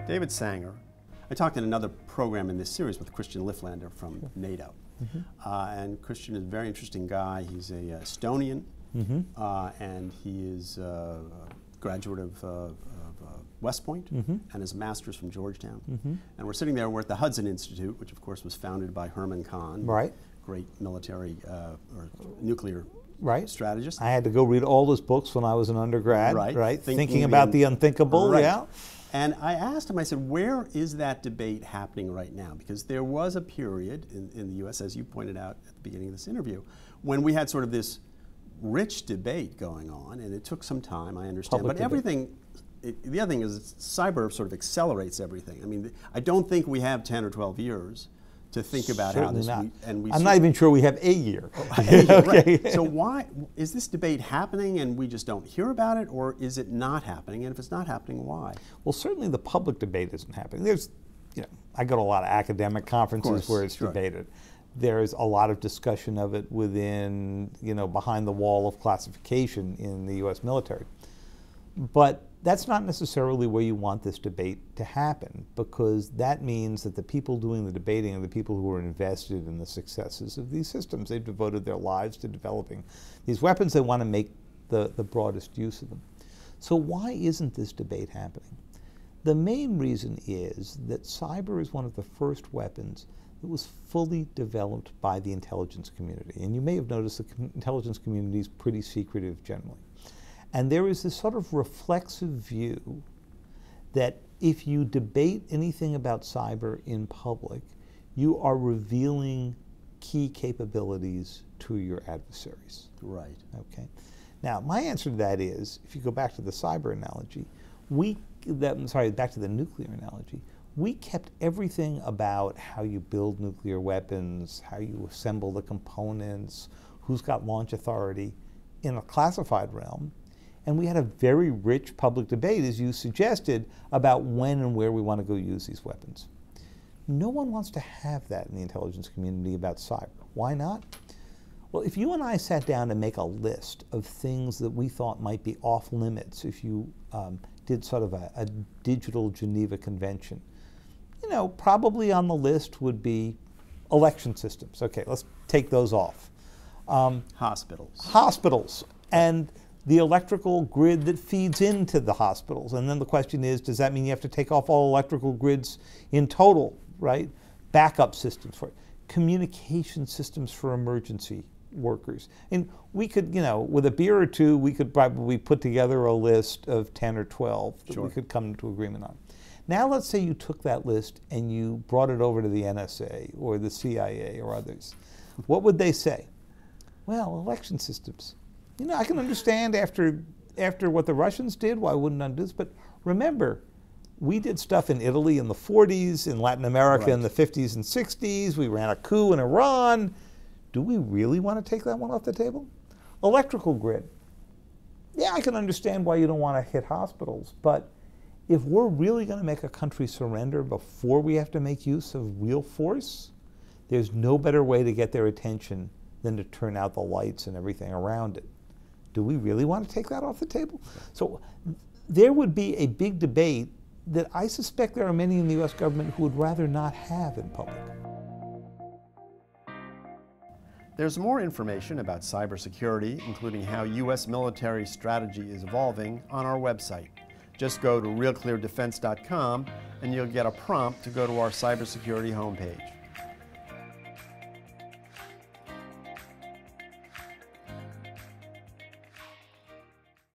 David Sanger. I talked in another program in this series with Christian Lifflander from NATO. And Christian is a very interesting guy. He's a Estonian, and he is a graduate of West Point and has a master's from Georgetown. And we're sitting there, we're at the Hudson Institute, which of course was founded by Herman Kahn, great military or nuclear strategist. I had to go read all his books when I was an undergrad, Thinking about the unthinkable, And I asked him, I said, where is that debate happening right now? Because there was a period in the U.S., as you pointed out at the beginning of this interview, when we had sort of this rich debate going on, and it took some time, I understand. But everything, the other thing is cyber sort of accelerates everything. I mean, I don't think we have 10 or 12 years to think about how this. I'm not even sure we have a year. So why is this debate happening and we just don't hear about it, or is it not happening? And if it's not happening, why? Well, certainly the public debate isn't happening. There's, I go to a lot of academic conferences where it's debated. There's a lot of discussion of it within, behind the wall of classification in the U.S. military. But that's not necessarily where you want this debate to happen, because that means that the people doing the debating are the people who are invested in the successes of these systems. They've devoted their lives to developing these weapons. They want to make the broadest use of them. So why isn't this debate happening? The main reason is that cyber is one of the first weapons that was fully developed by the intelligence community. And you may have noticed the intelligence community is pretty secretive generally. And there is this sort of reflexive view that if you debate anything about cyber in public, you are revealing key capabilities to your adversaries. Right. Okay. Now, my answer to that is, if you go back to the cyber analogy, back to the nuclear analogy, we kept everything about how you build nuclear weapons, how you assemble the components, who's got launch authority in a classified realm. And we had a very rich public debate, as you suggested, about when and where we want to go use these weapons. No one wants to have that in the intelligence community about cyber. Why not? Well, if you and I sat down to make a list of things that we thought might be off limits, if you did sort of a digital Geneva Convention, probably on the list would be election systems. Okay, let's take those off. Hospitals. And the electrical grid that feeds into the hospitals. And then the question is, does that mean you have to take off all electrical grids in total, right? Backup systems for it. Communication systems for emergency workers. And we could, with a beer or two, we could probably put together a list of 10 or 12 that we could come to agreement on. Now let's say you took that list and you brought it over to the NSA or the CIA or others. What would they say? Well, election systems. I can understand after what the Russians did, why I wouldn't undo this, but remember, we did stuff in Italy in the 40s, in Latin America in the 50s and 60s, we ran a coup in Iran. Do we really want to take that one off the table? Electrical grid. Yeah, I can understand why you don't want to hit hospitals, but if we're really going to make a country surrender before we have to make use of real force, there's no better way to get their attention than to turn out the lights and everything around it. Do we really want to take that off the table? So there would be a big debate that I suspect there are many in the U.S. government who would rather not have in public. There's more information about cybersecurity, including how U.S. military strategy is evolving, on our website. Just go to realcleardefense.com and you'll get a prompt to go to our cybersecurity homepage.